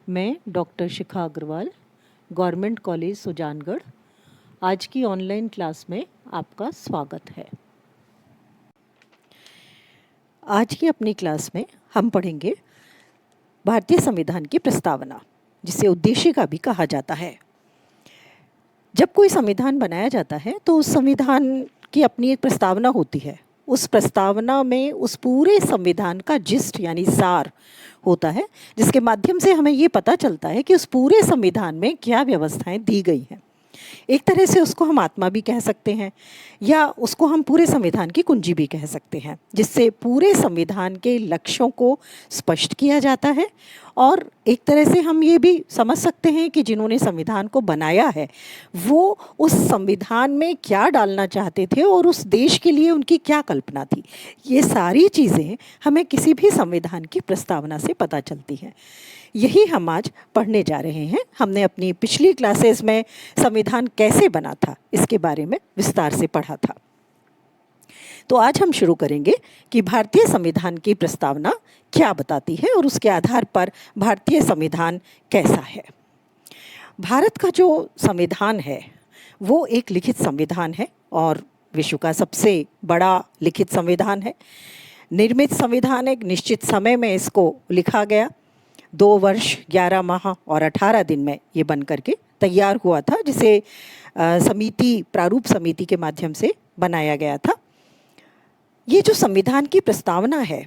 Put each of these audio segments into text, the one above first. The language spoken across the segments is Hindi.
मैं डॉक्टर शिखा अग्रवाल, गवर्नमेंट कॉलेज सुजानगढ़। आज की ऑनलाइन क्लास में आपका स्वागत है। आज की अपनी क्लास में हम पढ़ेंगे भारतीय संविधान की प्रस्तावना, जिसे उद्देशिका भी कहा जाता है। जब कोई संविधान बनाया जाता है तो उस संविधान की अपनी एक प्रस्तावना होती है। उस प्रस्तावना में उस पूरे संविधान का जिस्ट यानी सार होता है, जिसके माध्यम से हमें ये पता चलता है कि उस पूरे संविधान में क्या व्यवस्थाएं दी गई हैं। एक तरह से उसको हम आत्मा भी कह सकते हैं या उसको हम पूरे संविधान की कुंजी भी कह सकते हैं, जिससे पूरे संविधान के लक्ष्यों को स्पष्ट किया जाता है। और एक तरह से हम ये भी समझ सकते हैं कि जिन्होंने संविधान को बनाया है वो उस संविधान में क्या डालना चाहते थे और उस देश के लिए उनकी क्या कल्पना थी। ये सारी चीज़ें हमें किसी भी संविधान की प्रस्तावना से पता चलती हैं। यही हम आज पढ़ने जा रहे हैं। हमने अपनी पिछली क्लासेस में संविधान कैसे बना था इसके बारे में विस्तार से पढ़ा था। तो आज हम शुरू करेंगे कि भारतीय संविधान की प्रस्तावना क्या बताती है और उसके आधार पर भारतीय संविधान कैसा है। भारत का जो संविधान है वो एक लिखित संविधान है और विश्व का सबसे बड़ा लिखित संविधान है। निर्मित संविधान एक निश्चित समय में इसको लिखा गया। 2 वर्ष 11 माह और 18 दिन में ये बन करके तैयार हुआ था, जिसे प्रारूप समिति के माध्यम से बनाया गया था। ये जो संविधान की प्रस्तावना है,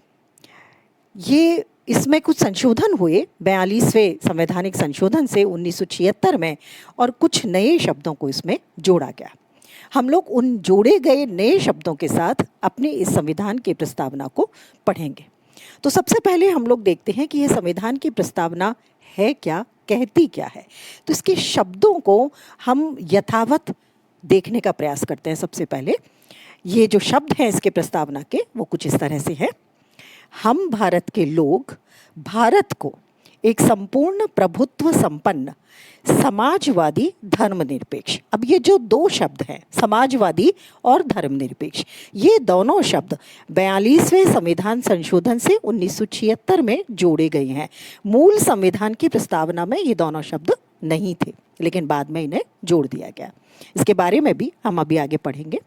ये इसमें कुछ संशोधन हुए 42वें संवैधानिक संशोधन से 1976 में, और कुछ नए शब्दों को इसमें जोड़ा गया। हम लोग उन जोड़े गए नए शब्दों के साथ अपनी इस संविधान की प्रस्तावना को पढ़ेंगे। तो सबसे पहले हम लोग देखते हैं कि यह संविधान की प्रस्तावना है क्या, कहती क्या है। तो इसके शब्दों को हम यथावत देखने का प्रयास करते हैं। सबसे पहले ये जो शब्द हैं इसके प्रस्तावना के, वो कुछ इस तरह से हैं। हम भारत के लोग भारत को एक संपूर्ण प्रभुत्व संपन्न समाजवादी धर्मनिरपेक्ष। अब ये जो 2 शब्द हैं, समाजवादी और धर्मनिरपेक्ष, ये दोनों शब्द 42वें संविधान संशोधन से 1976 में जोड़े गए हैं। मूल संविधान की प्रस्तावना में ये दोनों शब्द नहीं थे, लेकिन बाद में इन्हें जोड़ दिया गया। इसके बारे में भी हम अभी आगे पढ़ेंगे।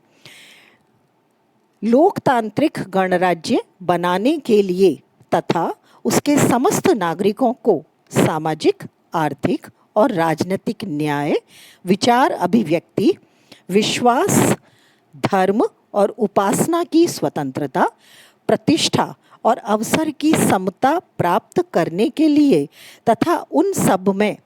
लोकतांत्रिक गणराज्य बनाने के लिए तथा उसके समस्त नागरिकों को सामाजिक, आर्थिक और राजनीतिक न्याय, विचार अभिव्यक्ति, विश्वास, धर्म और उपासना की स्वतंत्रता, प्रतिष्ठा और अवसर की समता प्राप्त करने के लिए तथा उन सब में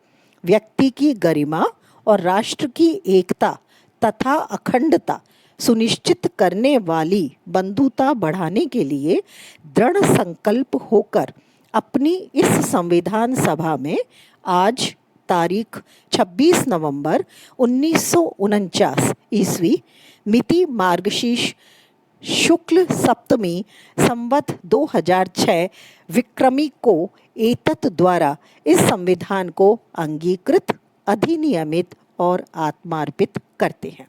व्यक्ति की गरिमा और राष्ट्र की एकता तथा अखंडता सुनिश्चित करने वाली बंधुता बढ़ाने के लिए दृढ़ संकल्प होकर अपनी इस संविधान सभा में आज तारीख 26 नवंबर 1949 ईस्वी मिति मार्गशीर्ष शुक्ल सप्तमी संवत 2006 विक्रमी को एतत् द्वारा इस संविधान को अंगीकृत, अधिनियमित और आत्मार्पित करते हैं।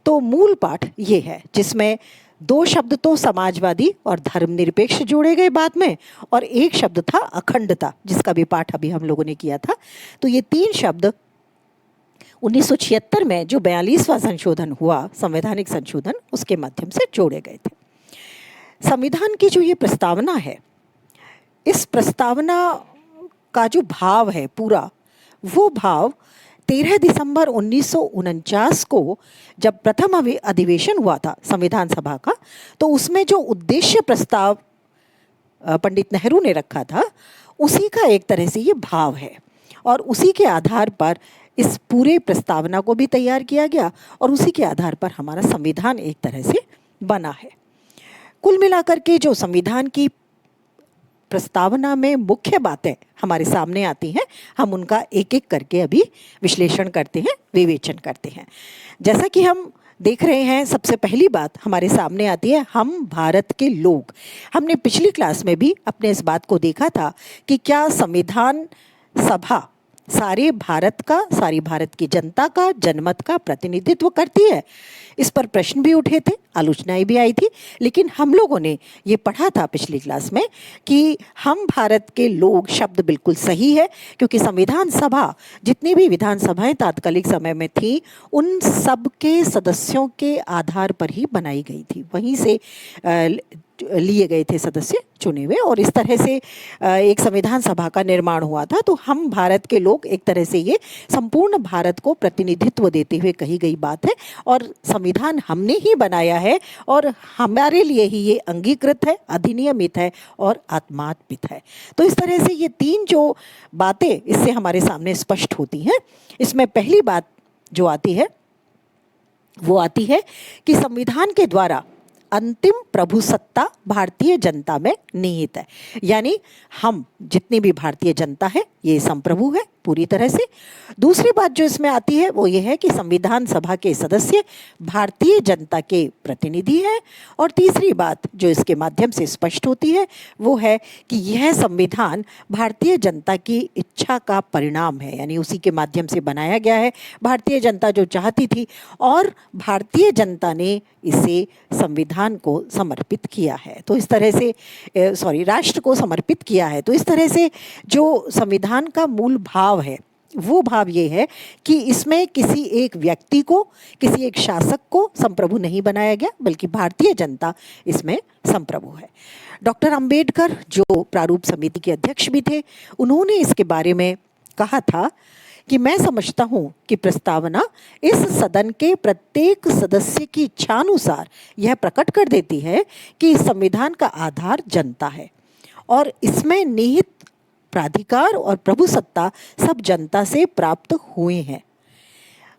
तो मूल पाठ ये है, जिसमें 2 शब्द तो समाजवादी और धर्मनिरपेक्ष जोड़े गए बाद में, और एक शब्द था अखंडता, जिसका भी पाठ अभी हम लोगों ने किया था। तो ये 3 शब्द 1976 में जो 42वां संशोधन हुआ, संवैधानिक संशोधन, उसके माध्यम से जोड़े गए थे। संविधान की जो ये प्रस्तावना है, इस प्रस्तावना का जो भाव है पूरा, वो भाव 13 दिसंबर 1949 को जब प्रथम अधिवेशन हुआ था संविधान सभा का, तो उसमें जो उद्देश्य प्रस्ताव पंडित नेहरू ने रखा था, उसी का एक तरह से ये भाव है, और उसी के आधार पर इस पूरे प्रस्तावना को भी तैयार किया गया, और उसी के आधार पर हमारा संविधान एक तरह से बना है। कुल मिलाकर के जो संविधान की प्रस्तावना में मुख्य बातें हमारे सामने आती हैं, हम उनका एक एक करके अभी विश्लेषण करते हैं, विवेचन करते हैं। जैसा कि हम देख रहे हैं, सबसे पहली बात हमारे सामने आती है, हम भारत के लोग। हमने पिछली क्लास में भी अपने इस बात को देखा था कि क्या संविधान सभा सारे भारत का, सारी भारत की जनता का, जनमत का प्रतिनिधित्व करती है। इस पर प्रश्न भी उठे थे, आलोचनाएं भी आई थी, लेकिन हम लोगों ने ये पढ़ा था पिछली क्लास में कि हम भारत के लोग शब्द बिल्कुल सही है, क्योंकि संविधान सभा, जितनी भी विधानसभाएं तात्कालिक समय में थी, उन सब के सदस्यों के आधार पर ही बनाई गई थी, वहीं से लिए गए थे सदस्य चुने हुए, और इस तरह से एक संविधान सभा का निर्माण हुआ था। तो हम भारत के लोग, एक तरह से ये संपूर्ण भारत को प्रतिनिधित्व देते हुए कही गई बात है, और संविधान हमने ही बनाया है और हमारे लिए ही ये अंगीकृत है, अधिनियमित है और आत्मार्पित है। तो इस तरह से ये तीन जो बातें इससे हमारे सामने स्पष्ट होती हैं। इसमें पहली बात जो आती है वो आती है कि संविधान के द्वारा अंतिम प्रभुसत्ता भारतीय जनता में निहित है, यानी हम जितनी भी भारतीय जनता है ये संप्रभु है पूरी तरह से। दूसरी बात जो इसमें आती है वो ये है कि संविधान सभा के सदस्य भारतीय जनता के प्रतिनिधि हैं। और तीसरी बात जो इसके माध्यम से स्पष्ट होती है वो है कि यह संविधान भारतीय जनता की इच्छा का परिणाम है, यानी उसी के माध्यम से बनाया गया है। भारतीय जनता जो चाहती थी और भारतीय जनता ने इसे संविधान को समर्पित किया है। तो इस तरह से राष्ट्र को समर्पित किया है। तो इस तरह से जो संविधान का मूल भाव है वो भाव ये है कि इसमें किसी एक व्यक्ति को, किसी एक शासक को संप्रभु नहीं बनाया गया, बल्कि भारतीय जनता इसमें संप्रभु है। डॉक्टर अंबेडकर जो प्रारूप समिति के अध्यक्ष भी थे, उन्होंने इसके बारे में कहा था कि मैं समझता हूँ कि प्रस्तावना इस सदन के प्रत्येक सदस्य की इच्छानुसार यह प्रकट कर देती है कि संविधान का आधार जनता है और इसमें निहित प्राधिकार और प्रभुसत्ता सब जनता से प्राप्त हुए हैं।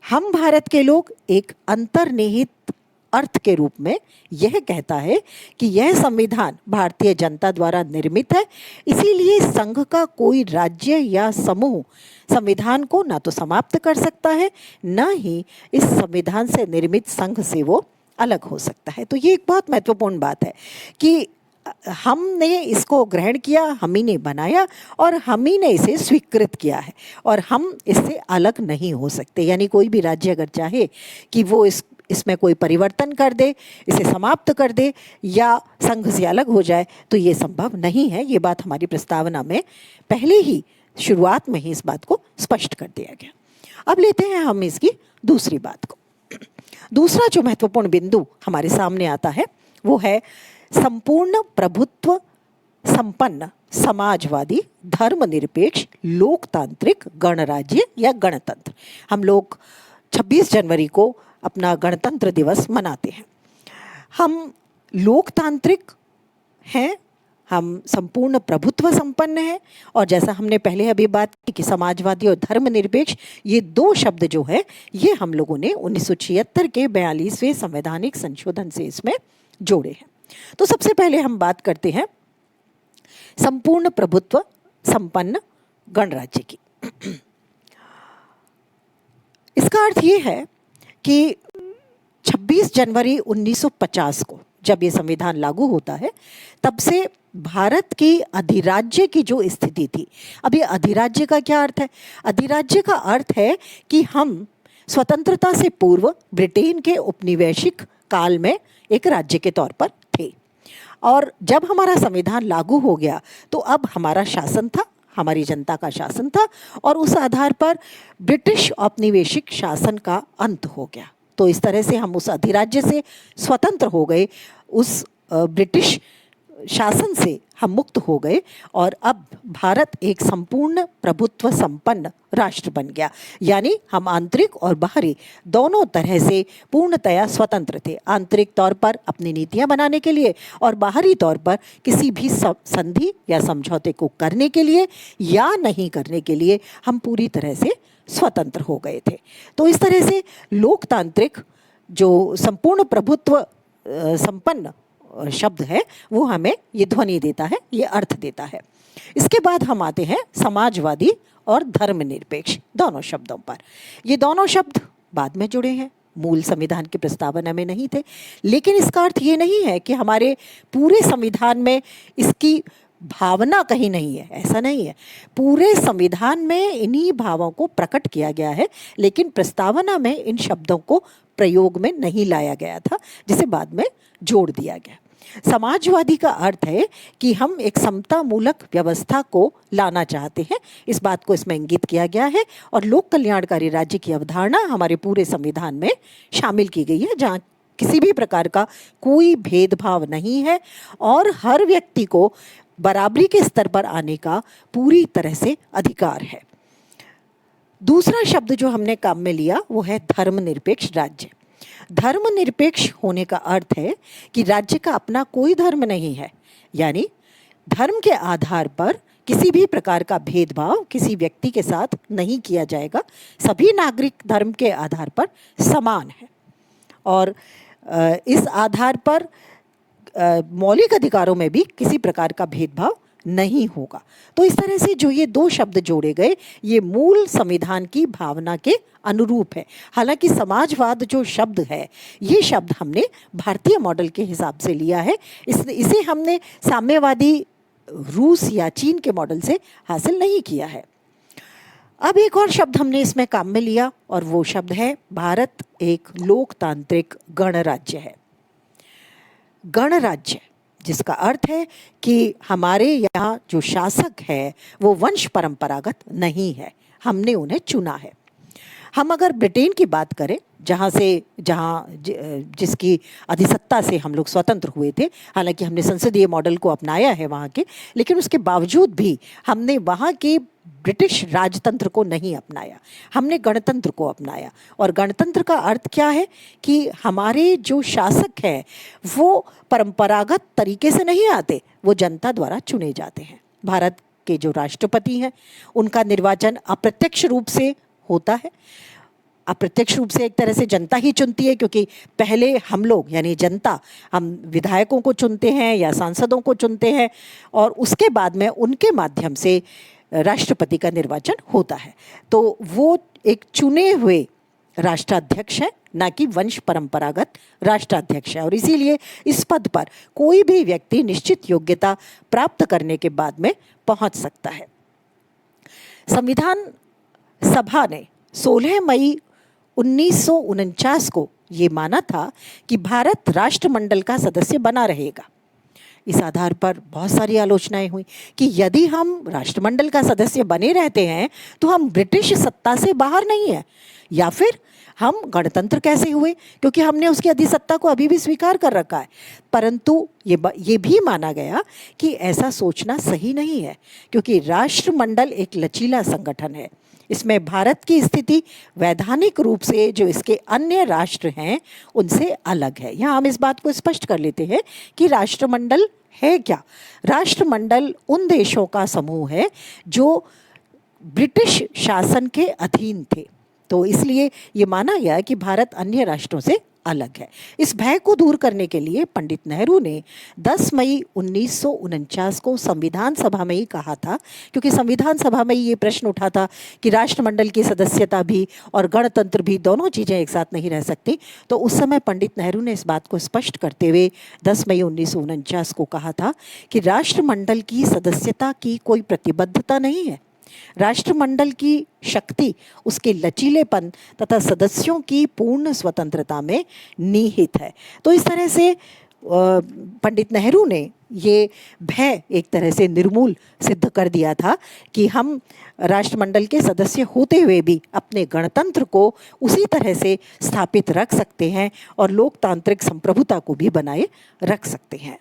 हम भारत के लोग एक अंतर्निहित अर्थ के रूप में यह कहता है कि यह संविधान भारतीय जनता द्वारा निर्मित है, इसीलिए संघ का कोई राज्य या समूह संविधान को ना तो समाप्त कर सकता है, ना ही इस संविधान से निर्मित संघ से वो अलग हो सकता है। तो ये एक बहुत महत्वपूर्ण बात है कि हमने इसको ग्रहण किया, हम ही ने बनाया और हम ही ने इसे स्वीकृत किया है और हम इससे अलग नहीं हो सकते। यानी कोई भी राज्य अगर चाहे कि वो इसमें कोई परिवर्तन कर दे, इसे समाप्त कर दे या संघ से अलग हो जाए, तो ये संभव नहीं है। ये बात हमारी प्रस्तावना में पहले ही शुरुआत में ही इस बात को स्पष्ट कर दिया गया। अब लेते हैं हम इसकी दूसरी बात को। दूसरा जो महत्वपूर्ण बिंदु हमारे सामने आता है वो है संपूर्ण प्रभुत्व संपन्न समाजवादी धर्मनिरपेक्ष लोकतांत्रिक गणराज्य या गणतंत्र। हम लोग 26 जनवरी को अपना गणतंत्र दिवस मनाते हैं। हम लोकतांत्रिक हैं, हम संपूर्ण प्रभुत्व संपन्न हैं और जैसा हमने पहले अभी बात की कि समाजवादी और धर्मनिरपेक्ष, ये दो शब्द जो है ये हम लोगों ने 1976 के 42वें संवैधानिक संशोधन से इसमें जोड़े हैं। तो सबसे पहले हम बात करते हैं संपूर्ण प्रभुत्व संपन्न गणराज्य की। इसका अर्थ ये है कि 26 जनवरी 1950 को जब ये संविधान लागू होता है, तब से भारत की अधिराज्य की जो स्थिति थी, अभी अधिराज्य का क्या अर्थ है? अधिराज्य का अर्थ है कि हम स्वतंत्रता से पूर्व ब्रिटेन के उपनिवेशिक काल में एक राज्य के तौर पर थे और जब हमारा संविधान लागू हो गया तो अब हमारा शासन था, हमारी जनता का शासन था और उस आधार पर ब्रिटिश औपनिवेशिक शासन का अंत हो गया। तो इस तरह से हम उस अधिराज्य से स्वतंत्र हो गए, उस ब्रिटिश शासन से हम मुक्त हो गए और अब भारत एक संपूर्ण प्रभुत्व संपन्न राष्ट्र बन गया। यानी हम आंतरिक और बाहरी दोनों तरह से पूर्णतया स्वतंत्र थे, आंतरिक तौर पर अपनी नीतियां बनाने के लिए और बाहरी तौर पर किसी भी संधि या समझौते को करने के लिए या नहीं करने के लिए हम पूरी तरह से स्वतंत्र हो गए थे। तो इस तरह से लोकतांत्रिक जो संपूर्ण प्रभुत्व संपन्न शब्द है वो हमें ये ध्वनि देता है, ये अर्थ देता है। इसके बाद हम आते हैं समाजवादी और धर्मनिरपेक्ष दोनों शब्दों पर। ये दोनों शब्द बाद में जुड़े हैं, मूल संविधान की प्रस्तावना में नहीं थे, लेकिन इसका अर्थ ये नहीं है कि हमारे पूरे संविधान में इसकी भावना कहीं नहीं है, ऐसा नहीं है। पूरे संविधान में इन्हीं भावों को प्रकट किया गया है, लेकिन प्रस्तावना में इन शब्दों को प्रयोग में नहीं लाया गया था, जिसे बाद में जोड़ दिया गया। समाजवादी का अर्थ है कि हम एक समतामूलक व्यवस्था को लाना चाहते हैं, इस बात को इसमें इंगित किया गया है। और लोक कल्याणकारी राज्य की अवधारणा हमारे पूरे संविधान में शामिल की गई है, जहाँ किसी भी प्रकार का कोई भेदभाव नहीं है और हर व्यक्ति को बराबरी के स्तर पर आने का पूरी तरह से अधिकार है। दूसरा शब्द जो हमने काम में लिया वो है धर्मनिरपेक्ष राज्य। धर्मनिरपेक्ष होने का अर्थ है कि राज्य का अपना कोई धर्म नहीं है, यानी धर्म के आधार पर किसी भी प्रकार का भेदभाव किसी व्यक्ति के साथ नहीं किया जाएगा। सभी नागरिक धर्म के आधार पर समान है और इस आधार पर मौलिक अधिकारों में भी किसी प्रकार का भेदभाव नहीं होगा। तो इस तरह से जो ये दो शब्द जोड़े गए, ये मूल संविधान की भावना के अनुरूप है। हालांकि समाजवाद जो शब्द है, ये शब्द हमने भारतीय मॉडल के हिसाब से लिया है, इसे हमने साम्यवादी रूस या चीन के मॉडल से हासिल नहीं किया है। अब एक और शब्द हमने इसमें काम में लिया और वो शब्द है भारत एक लोकतांत्रिक गणराज्य है। गणराज्य जिसका अर्थ है कि हमारे यहाँ जो शासक है वो वंश परंपरागत नहीं है, हमने उन्हें चुना है। हम अगर ब्रिटेन की बात करें, जिसकी अधिसत्ता से हम लोग स्वतंत्र हुए थे, हालांकि हमने संसदीय मॉडल को अपनाया है वहाँ के, लेकिन उसके बावजूद भी हमने वहाँ के ब्रिटिश राजतंत्र को नहीं अपनाया, हमने गणतंत्र को अपनाया। और गणतंत्र का अर्थ क्या है कि हमारे जो शासक हैं वो परंपरागत तरीके से नहीं आते, वो जनता द्वारा चुने जाते हैं। भारत के जो राष्ट्रपति हैं उनका निर्वाचन अप्रत्यक्ष रूप से होता है। अप्रत्यक्ष रूप से एक तरह से जनता ही चुनती है, क्योंकि पहले हम लोग यानी जनता, हम विधायकों को चुनते हैं या सांसदों को चुनते हैं और उसके बाद में उनके माध्यम से राष्ट्रपति का निर्वाचन होता है। तो वो एक चुने हुए राष्ट्राध्यक्ष है, ना कि वंश परंपरागत राष्ट्राध्यक्ष है। और इसीलिए इस पद पर कोई भी व्यक्ति निश्चित योग्यता प्राप्त करने के बाद में पहुंच सकता है। संविधान सभा ने 16 मई 1949 को ये माना था कि भारत राष्ट्रमंडल का सदस्य बना रहेगा। इस आधार पर बहुत सारी आलोचनाएं हुई कि यदि हम राष्ट्रमंडल का सदस्य बने रहते हैं तो हम ब्रिटिश सत्ता से बाहर नहीं है, या फिर हम गणतंत्र कैसे हुए, क्योंकि हमने उसकी अधिसत्ता को अभी भी स्वीकार कर रखा है। परंतु ये भी माना गया कि ऐसा सोचना सही नहीं है, क्योंकि राष्ट्रमंडल एक लचीला संगठन है। इसमें भारत की स्थिति वैधानिक रूप से जो इसके अन्य राष्ट्र हैं उनसे अलग है। यहाँ हम इस बात को स्पष्ट कर लेते हैं कि राष्ट्रमंडल है क्या। राष्ट्रमंडल उन देशों का समूह है जो ब्रिटिश शासन के अधीन थे, तो इसलिए ये माना गया कि भारत अन्य राष्ट्रों से अलग है। इस भय को दूर करने के लिए पंडित नेहरू ने 10 मई 1949 को संविधान सभा में ही कहा था, क्योंकि संविधान सभा में ये प्रश्न उठा था कि राष्ट्रमंडल की सदस्यता भी और गणतंत्र भी दोनों चीज़ें एक साथ नहीं रह सकती। तो उस समय पंडित नेहरू ने इस बात को स्पष्ट करते हुए 10 मई 1949 को कहा था कि राष्ट्रमंडल की सदस्यता की कोई प्रतिबद्धता नहीं है। राष्ट्रमंडल की शक्ति उसके लचीलेपन तथा सदस्यों की पूर्ण स्वतंत्रता में निहित है। तो इस तरह से पंडित नेहरू ने ये भय एक तरह से निर्मूल सिद्ध कर दिया था कि हम राष्ट्रमंडल के सदस्य होते हुए भी अपने गणतंत्र को उसी तरह से स्थापित रख सकते हैं और लोकतांत्रिक संप्रभुता को भी बनाए रख सकते हैं।